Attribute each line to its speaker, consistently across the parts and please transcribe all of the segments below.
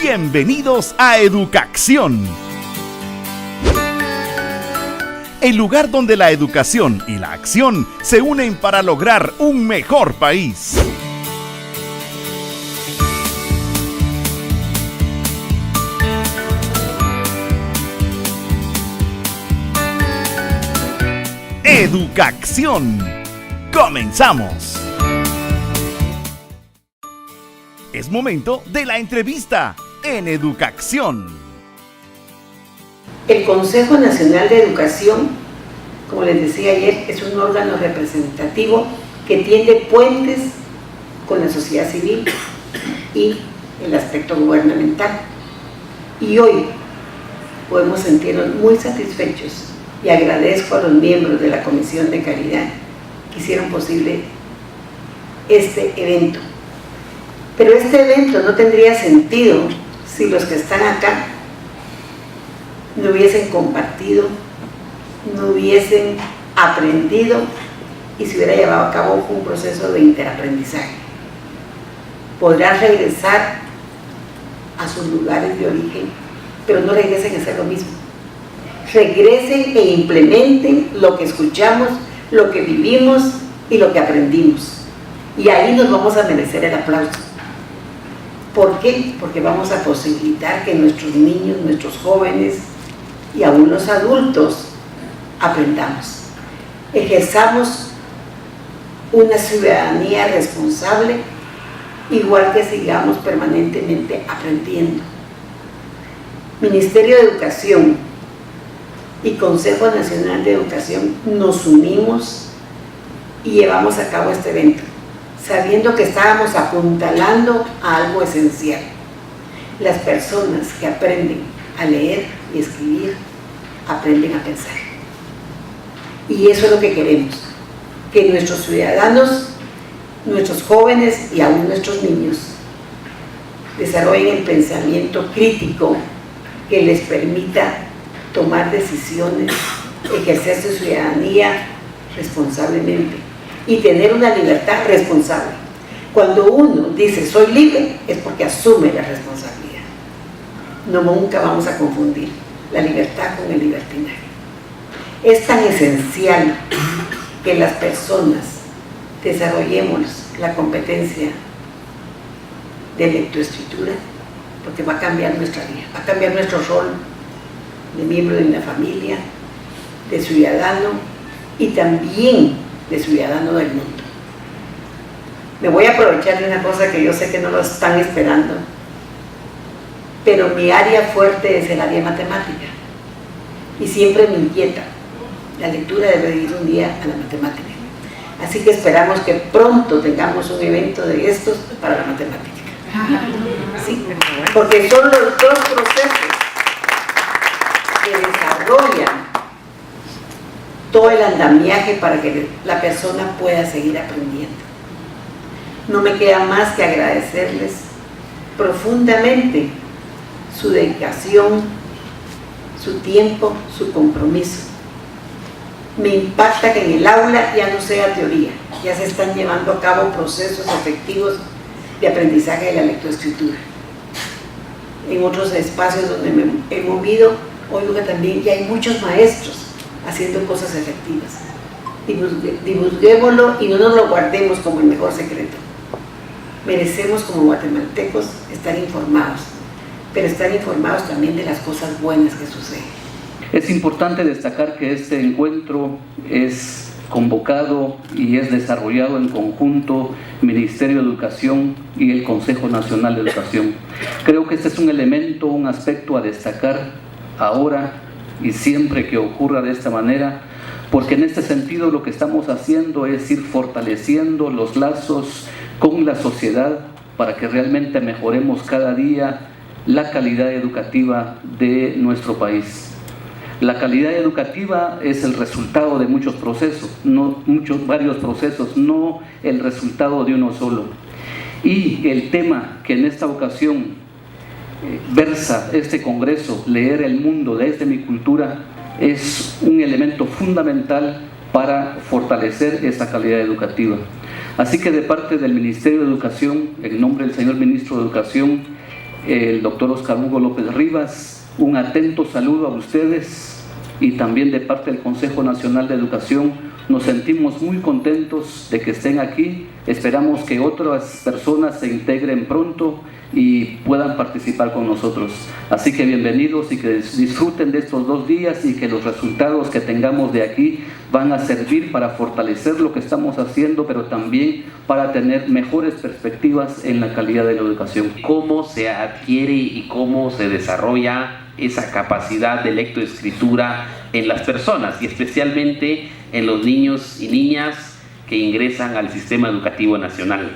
Speaker 1: Bienvenidos a Educación, el lugar donde la educación y la acción se unen para lograr un mejor país. Educación. ¡Comenzamos! Es momento de la entrevista en Educación.
Speaker 2: El Consejo Nacional de Educación, como les decía ayer, es un órgano representativo que tiende puentes con la sociedad civil y el aspecto gubernamental. Y hoy podemos sentirnos muy satisfechos y agradezco a los miembros de la Comisión de Calidad que hicieron posible este evento. Pero este evento no tendría sentido si los que están acá no hubiesen compartido, no hubiesen aprendido y se hubiera llevado a cabo un proceso de interaprendizaje. Podrán regresar a sus lugares de origen, pero no regresen a hacer lo mismo. Regresen e implementen lo que escuchamos, lo que vivimos y lo que aprendimos. Y ahí nos vamos a merecer el aplauso. ¿Por qué? Porque vamos a posibilitar que nuestros niños, nuestros jóvenes y aún los adultos aprendamos. Ejerzamos una ciudadanía responsable, igual que sigamos permanentemente aprendiendo. Ministerio de Educación y Consejo Nacional de Educación nos unimos y llevamos a cabo este evento, sabiendo que estábamos apuntalando a algo esencial. Las personas que aprenden a leer y escribir, aprenden a pensar. Y eso es lo que queremos, que nuestros ciudadanos, nuestros jóvenes y aún nuestros niños desarrollen el pensamiento crítico que les permita tomar decisiones, ejercer su ciudadanía responsablemente y tener una libertad responsable. Cuando uno dice soy libre, es porque asume la responsabilidad. No, nunca vamos a confundir la libertad con el libertinaje. Es tan esencial que las personas desarrollemos la competencia de lectoescritura, porque va a cambiar nuestra vida, va a cambiar nuestro rol de miembro de una familia, de ciudadano y también de ciudadano del mundo. Me voy a aprovechar de una cosa que yo sé que no lo están esperando, pero mi área fuerte es el área matemática y siempre me inquieta. La lectura debe ir un día a la matemática. Así que esperamos que pronto tengamos un evento de estos para la matemática. Sí, porque son los dos procesos que desarrollan todo el andamiaje para que la persona pueda seguir aprendiendo. No me queda más que agradecerles profundamente su dedicación, su tiempo, su compromiso. Me impacta que en el aula ya no sea teoría, ya se están llevando a cabo procesos efectivos de aprendizaje de la lectoescritura. En otros espacios donde me he movido, oigo que también ya hay muchos maestros haciendo cosas efectivas. Divulguémoslo y no nos lo guardemos como el mejor secreto. Merecemos como guatemaltecos estar informados, pero estar informados también de las cosas buenas que suceden.
Speaker 3: Es importante destacar que este encuentro es convocado y es desarrollado en conjunto Ministerio de Educación y el Consejo Nacional de Educación. Creo que este es un elemento, un aspecto a destacar ahora y siempre que ocurra de esta manera, porque en este sentido lo que estamos haciendo es ir fortaleciendo los lazos con la sociedad para que realmente mejoremos cada día la calidad educativa de nuestro país. La calidad educativa es el resultado de muchos procesos, varios procesos, no el resultado de uno solo. Y el tema que en esta ocasión versa este congreso, leer el mundo desde mi cultura, es un elemento fundamental para fortalecer esa calidad educativa. Así que de parte del Ministerio de Educación, en nombre del señor Ministro de Educación, el doctor Oscar Hugo López Rivas, un atento saludo a ustedes y también de parte del Consejo Nacional de Educación. Nos sentimos muy contentos de que estén aquí. Esperamos que otras personas se integren pronto y puedan participar con nosotros. Así que bienvenidos y que disfruten de estos 2 días y que los resultados que tengamos de aquí van a servir para fortalecer lo que estamos haciendo, pero también para tener mejores perspectivas en la calidad de la educación.
Speaker 4: ¿Cómo se adquiere y cómo se desarrolla esa capacidad de lectoescritura en las personas y especialmente en los niños y niñas que ingresan al sistema educativo nacional?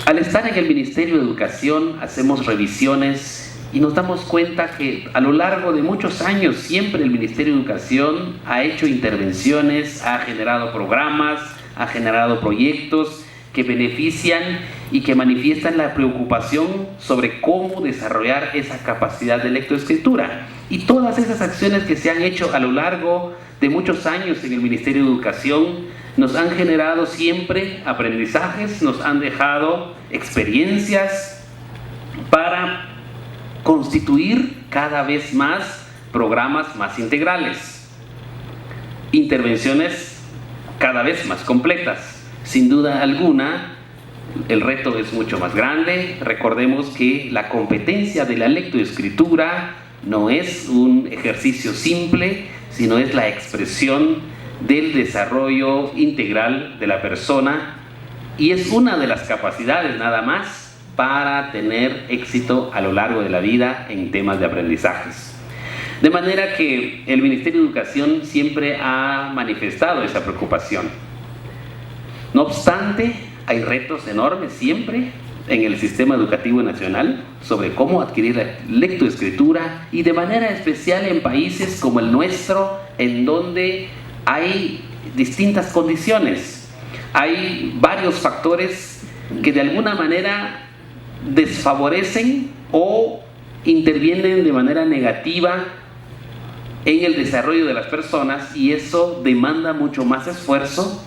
Speaker 4: Al estar en el Ministerio de Educación hacemos revisiones y nos damos cuenta que a lo largo de muchos años siempre el Ministerio de Educación ha hecho intervenciones, ha generado programas, ha generado proyectos que benefician y que manifiestan la preocupación sobre cómo desarrollar esa capacidad de lectoescritura. Y todas esas acciones que se han hecho a lo largo de muchos años en el Ministerio de Educación nos han generado siempre aprendizajes, nos han dejado experiencias para constituir cada vez más programas más integrales, intervenciones cada vez más completas. Sin duda alguna, el reto es mucho más grande. Recordemos que la competencia de la lectoescritura no es un ejercicio simple, sino es la expresión del desarrollo integral de la persona y es una de las capacidades nada más para tener éxito a lo largo de la vida en temas de aprendizajes. De manera que el Ministerio de Educación siempre ha manifestado esa preocupación. No obstante, hay retos enormes siempre en el sistema educativo nacional sobre cómo adquirir la lectoescritura y de manera especial en países como el nuestro, en donde hay distintas condiciones. Hay varios factores que de alguna manera desfavorecen o intervienen de manera negativa en el desarrollo de las personas y eso demanda mucho más esfuerzo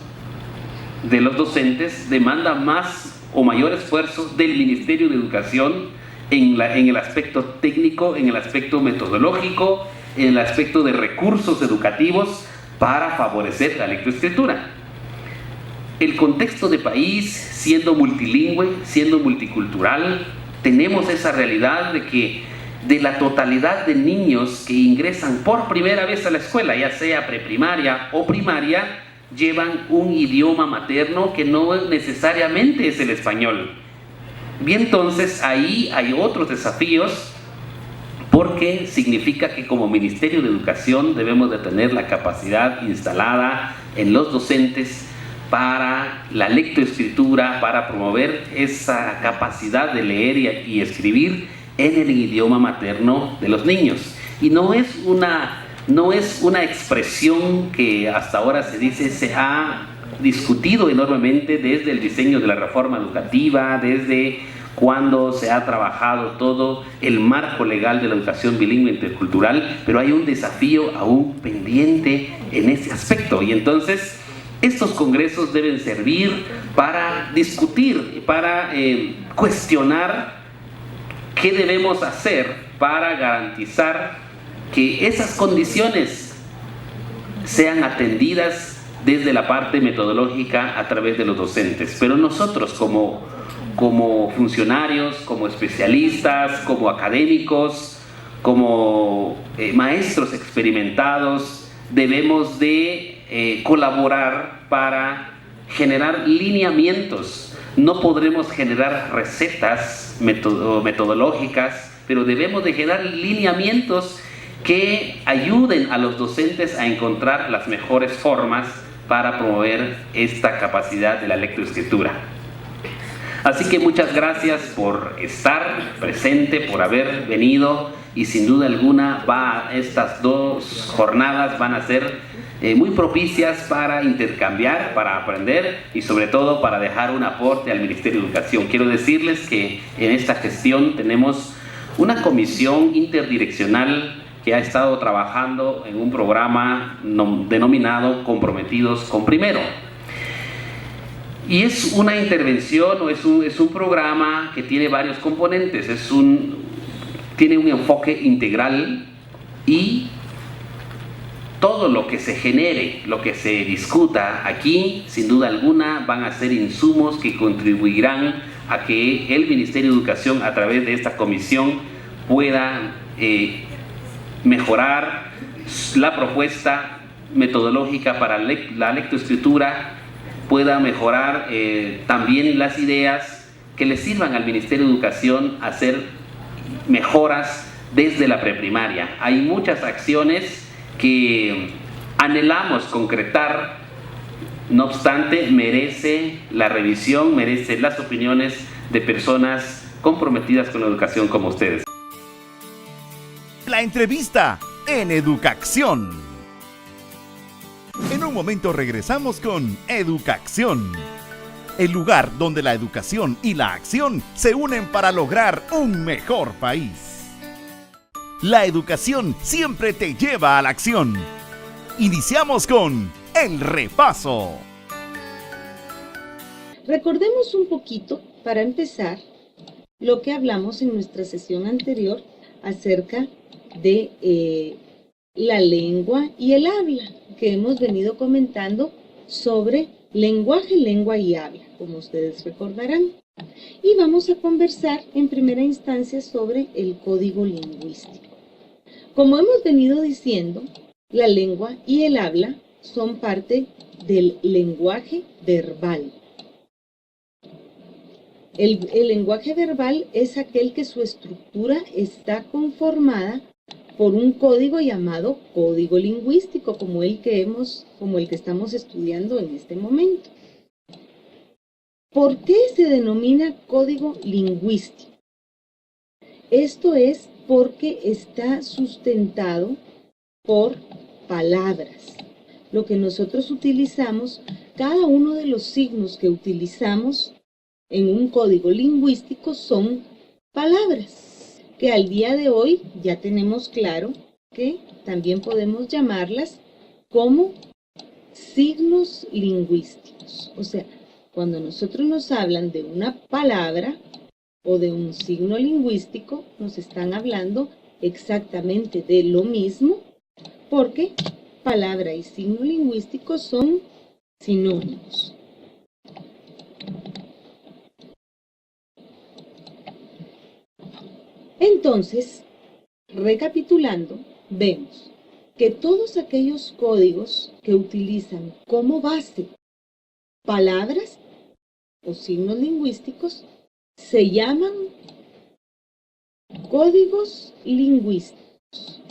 Speaker 4: de los docentes, demanda más o mayor esfuerzo del Ministerio de Educación en el aspecto técnico, en el aspecto metodológico, en el aspecto de recursos educativos para favorecer la lectoescritura. El contexto de país, siendo multilingüe, siendo multicultural, tenemos esa realidad de que de la totalidad de niños que ingresan por primera vez a la escuela, ya sea preprimaria o primaria, llevan un idioma materno que no necesariamente es el español. Bien, entonces ahí hay otros desafíos porque significa que como Ministerio de Educación debemos de tener la capacidad instalada en los docentes para la lectoescritura, para promover esa capacidad de leer y escribir en el idioma materno de los niños. Y no es una expresión que hasta ahora se dice, se ha discutido enormemente desde el diseño de la reforma educativa, desde cuando se ha trabajado todo el marco legal de la educación bilingüe intercultural, pero hay un desafío aún pendiente en ese aspecto. Y entonces estos congresos deben servir para discutir, para cuestionar qué debemos hacer para garantizar que esas condiciones sean atendidas desde la parte metodológica a través de los docentes. Pero nosotros como funcionarios, como especialistas, como académicos, como maestros experimentados, debemos de colaborar para generar lineamientos. No podremos generar recetas metodológicas, pero debemos de generar lineamientos que ayuden a los docentes a encontrar las mejores formas para promover esta capacidad de la lectoescritura. Así que muchas gracias por estar presente, por haber venido y sin duda alguna estas 2 jornadas van a ser muy propicias para intercambiar, para aprender y sobre todo para dejar un aporte al Ministerio de Educación. Quiero decirles que en esta gestión tenemos una comisión interdireccional que ha estado trabajando en un programa denominado Comprometidos con Primero. Y es una intervención o es un programa que tiene varios componentes, tiene un enfoque integral y todo lo que se genere, lo que se discuta aquí, sin duda alguna, van a ser insumos que contribuirán a que el Ministerio de Educación, a través de esta comisión, pueda mejorar la propuesta metodológica para la lectoescritura, pueda mejorar también las ideas que le sirvan al Ministerio de Educación a hacer mejoras desde la preprimaria. Hay muchas acciones que anhelamos concretar, no obstante, merece la revisión, merece las opiniones de personas comprometidas con la educación como ustedes.
Speaker 1: La entrevista en Educación. En un momento regresamos con Educación, el lugar donde la educación y la acción se unen para lograr un mejor país. La educación siempre te lleva a la acción. Iniciamos con el repaso.
Speaker 5: Recordemos un poquito, para empezar, lo que hablamos en nuestra sesión anterior acerca de la lengua y el habla, que hemos venido comentando sobre lenguaje, lengua y habla, como ustedes recordarán. Y vamos a conversar en primera instancia sobre el código lingüístico. Como hemos venido diciendo, la lengua y el habla son parte del lenguaje verbal. El lenguaje verbal es aquel que su estructura está conformada por un código llamado código lingüístico, como el que estamos estudiando en este momento. ¿Por qué se denomina código lingüístico? Esto es porque está sustentado por palabras. Lo que nosotros utilizamos, cada uno de los signos que utilizamos en un código lingüístico son palabras, que al día de hoy ya tenemos claro que también podemos llamarlas como signos lingüísticos. O sea, cuando nosotros nos hablan de una palabra o de un signo lingüístico, nos están hablando exactamente de lo mismo, porque palabra y signo lingüístico son sinónimos. Entonces, recapitulando, vemos que todos aquellos códigos que utilizan como base palabras o signos lingüísticos se llaman códigos lingüísticos.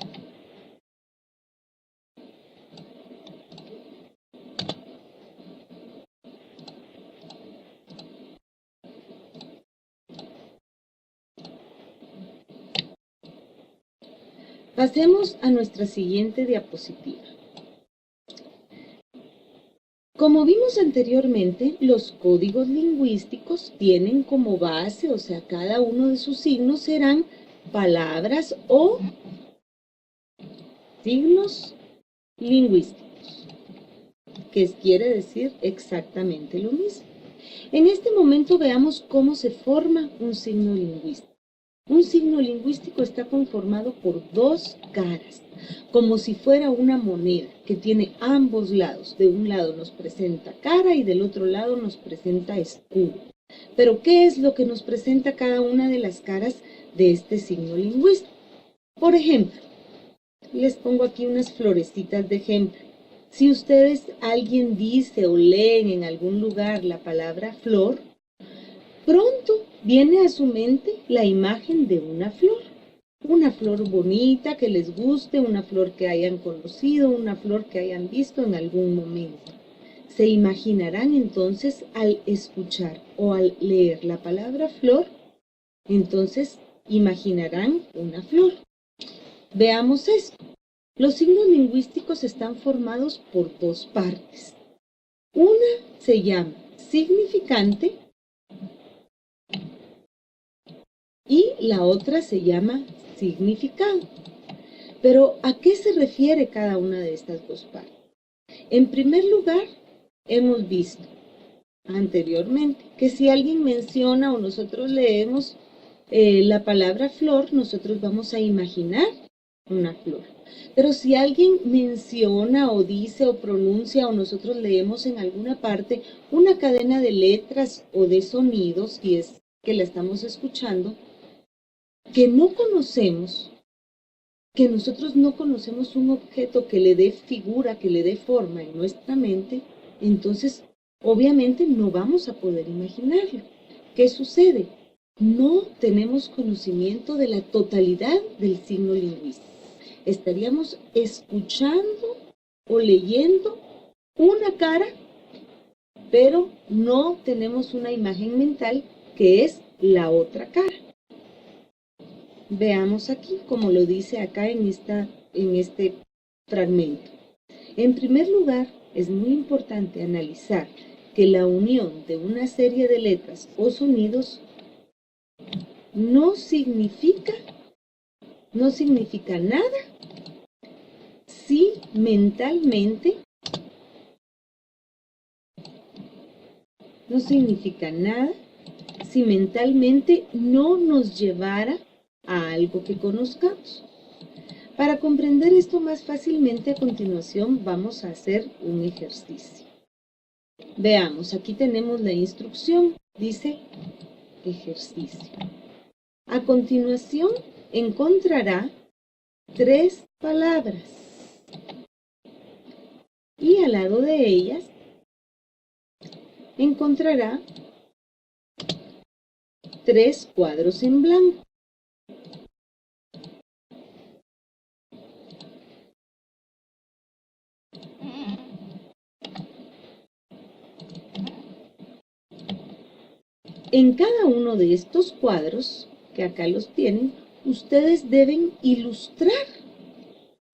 Speaker 5: Pasemos a nuestra siguiente diapositiva. Como vimos anteriormente, los códigos lingüísticos tienen como base, o sea, cada uno de sus signos serán palabras o signos lingüísticos, que quiere decir exactamente lo mismo. En este momento veamos cómo se forma un signo lingüístico. Un signo lingüístico está conformado por dos caras, como si fuera una moneda que tiene ambos lados. De un lado nos presenta cara y del otro lado nos presenta escudo. Pero, ¿qué es lo que nos presenta cada una de las caras de este signo lingüístico? Por ejemplo, les pongo aquí unas florecitas de ejemplo. Si alguien dice o leen en algún lugar la palabra flor, pronto viene a su mente la imagen de una flor bonita que les guste, una flor que hayan conocido, una flor que hayan visto en algún momento. Se imaginarán entonces al escuchar o al leer la palabra flor, entonces imaginarán una flor. Veamos esto. Los signos lingüísticos están formados por dos partes. Una se llama significante y la otra se llama significado. Pero, ¿a qué se refiere cada una de estas dos partes? En primer lugar, hemos visto anteriormente, que si alguien menciona o nosotros leemos la palabra flor, nosotros vamos a imaginar una flor. Pero si alguien menciona o dice o pronuncia o nosotros leemos en alguna parte una cadena de letras o de sonidos, si es que la estamos escuchando, que no conocemos, que nosotros no conocemos un objeto que le dé figura, que le dé forma en nuestra mente, entonces obviamente no vamos a poder imaginarlo. ¿Qué sucede? No tenemos conocimiento de la totalidad del signo lingüístico. Estaríamos escuchando o leyendo una cara, pero no tenemos una imagen mental que es la otra cara. Veamos aquí, como lo dice acá en este fragmento. En primer lugar, es muy importante analizar que la unión de una serie de letras o sonidos no significa nada si mentalmente no nos llevara a algo que conozcamos. Para comprender esto más fácilmente, a continuación vamos a hacer un ejercicio. Veamos, aquí tenemos la instrucción, dice ejercicio. A continuación encontrará 3 palabras y al lado de ellas encontrará 3 cuadros en blanco. En cada uno de estos cuadros, que acá los tienen, ustedes deben ilustrar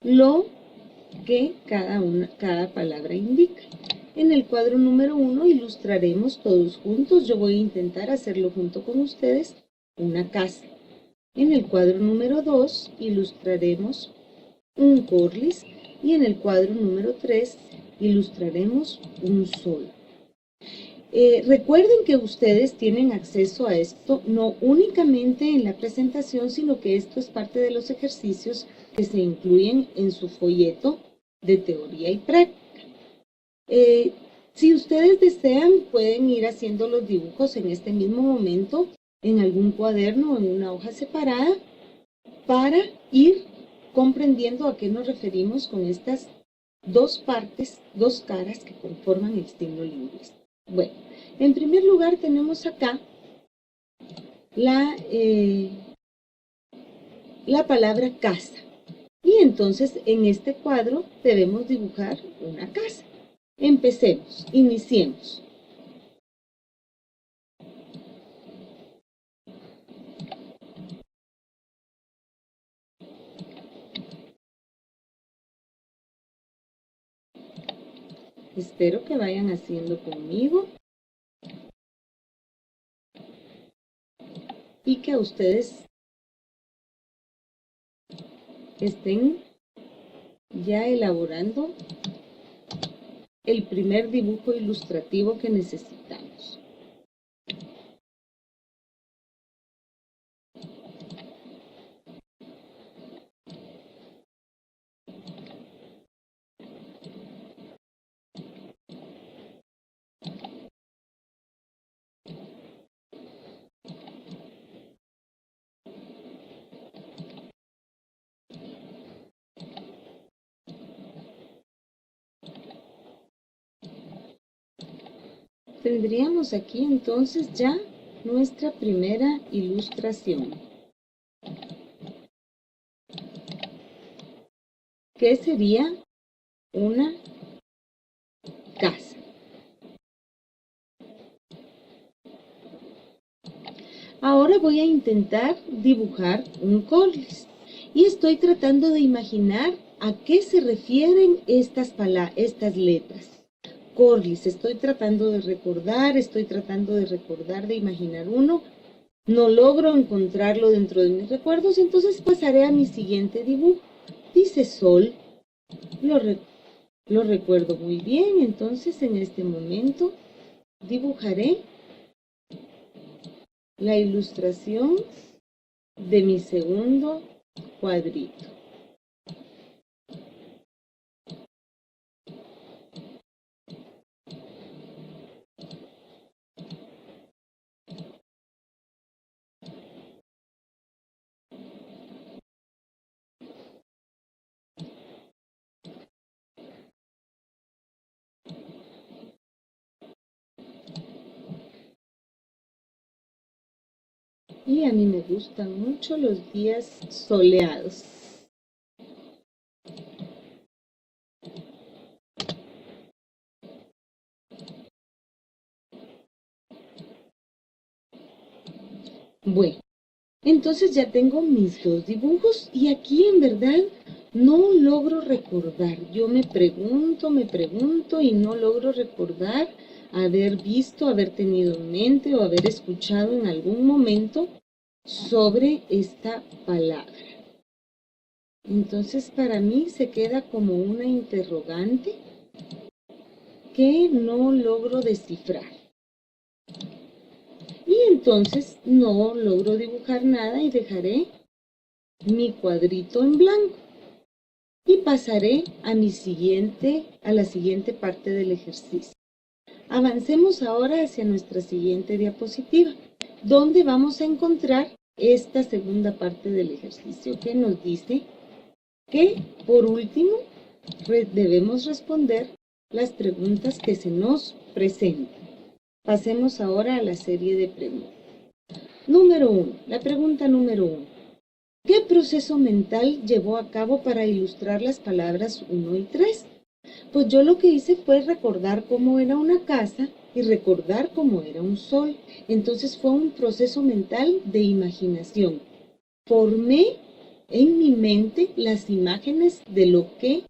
Speaker 5: lo que cada palabra indica. En el cuadro número 1 ilustraremos todos juntos. Yo voy a intentar hacerlo junto con ustedes, una casa. En el cuadro número 2 ilustraremos un corlis y en el cuadro número 3 ilustraremos un sol. Recuerden que ustedes tienen acceso a esto no únicamente en la presentación, sino que esto es parte de los ejercicios que se incluyen en su folleto de teoría y práctica. Si ustedes desean, pueden ir haciendo los dibujos en este mismo momento en algún cuaderno o en una hoja separada para ir comprendiendo a qué nos referimos con estas 2 partes, 2 caras que conforman el signo lingüístico. Bueno, en primer lugar tenemos acá la palabra casa. Y entonces en este cuadro debemos dibujar una casa. Empecemos, iniciemos. Espero que vayan haciendo conmigo y que ustedes estén ya elaborando el primer dibujo ilustrativo que necesitamos. Tendríamos aquí entonces ya nuestra primera ilustración, que sería una casa. Ahora voy a intentar dibujar un corlis y estoy tratando de imaginar a qué se refieren estas letras. Corlis, estoy tratando de recordar, de imaginar uno. No logro encontrarlo dentro de mis recuerdos, entonces pasaré a mi siguiente dibujo. Dice sol, lo recuerdo muy bien, entonces en este momento dibujaré la ilustración de mi segundo cuadrito. Y a mí me gustan mucho los días soleados. Bueno, entonces ya tengo mis dos dibujos y aquí en verdad no logro recordar. Yo me pregunto y no logro recordar haber visto, haber tenido en mente o haber escuchado en algún momento sobre esta palabra. Entonces para mí se queda como una interrogante que no logro descifrar. Y entonces no logro dibujar nada y dejaré mi cuadrito en blanco. Y pasaré a la siguiente parte del ejercicio. Avancemos ahora hacia nuestra siguiente diapositiva, donde vamos a encontrar esta segunda parte del ejercicio que nos dice que, por último, debemos responder las preguntas que se nos presentan. Pasemos ahora a la serie de preguntas. Número 1. La pregunta número 1. ¿Qué proceso mental llevó a cabo para ilustrar las palabras 1 y 3? Pues yo lo que hice fue recordar cómo era una casa y recordar cómo era un sol. Entonces fue un proceso mental de imaginación. Formé en mi mente las imágenes de lo que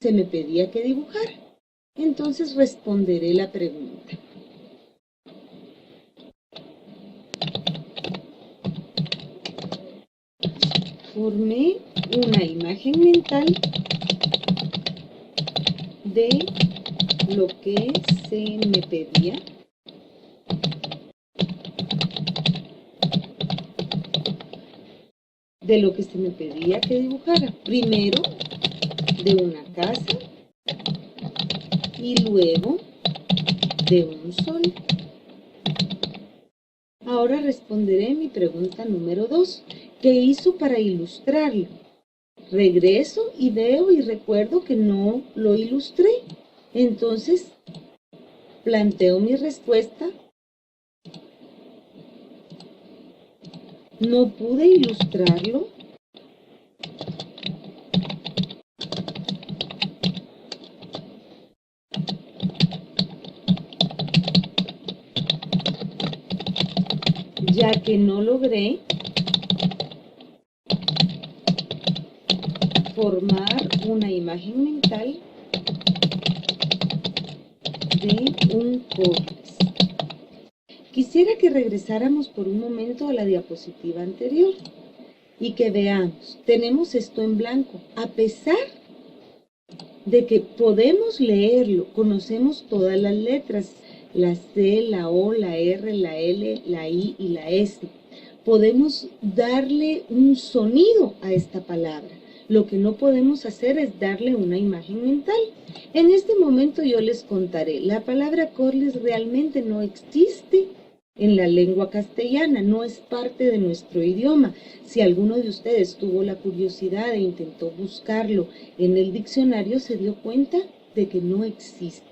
Speaker 5: se me pedía que dibujara. Entonces responderé la pregunta. Formé una imagen mental de lo que se me pedía que dibujara. Primero de una casa y luego de un sol. Ahora responderé mi pregunta número 2. ¿Qué hizo para ilustrarlo? Regreso y veo y recuerdo que no lo ilustré. Entonces, planteo mi respuesta. No pude ilustrarlo. Ya que no logré formar una imagen mental de un Corles. Quisiera que regresáramos por un momento a la diapositiva anterior y que veamos, tenemos esto en blanco. A pesar de que podemos leerlo, conocemos todas las letras, la C, la O, la R, la L, la I y la S. Podemos darle un sonido a esta palabra. Lo que no podemos hacer es darle una imagen mental. En este momento yo les contaré, la palabra Corles realmente no existe en la lengua castellana, no es parte de nuestro idioma. Si alguno de ustedes tuvo la curiosidad e intentó buscarlo en el diccionario, se dio cuenta de que no existe.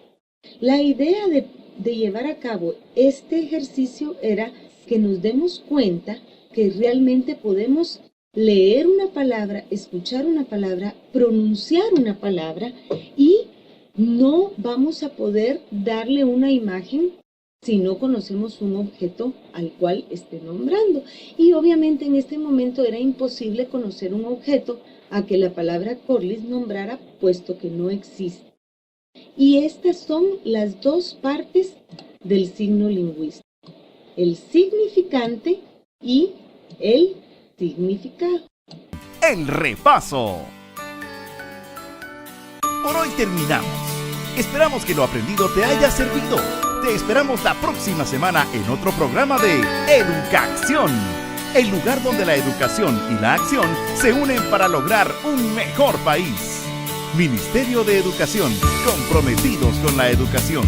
Speaker 5: La idea de llevar a cabo este ejercicio era que nos demos cuenta que realmente podemos leer una palabra, escuchar una palabra, pronunciar una palabra y no vamos a poder darle una imagen si no conocemos un objeto al cual esté nombrando. Y obviamente en este momento era imposible conocer un objeto a que la palabra Corles nombrara, puesto que no existe. Y estas son las dos partes del signo lingüístico: el significante y el significado.
Speaker 1: El repaso. Por hoy terminamos. Esperamos que lo aprendido te haya servido. Te Te esperamos la próxima semana en otro programa de Educacción, el lugar donde la educación y la acción se unen para lograr un mejor país. Ministerio de Educación, comprometidos con la educación.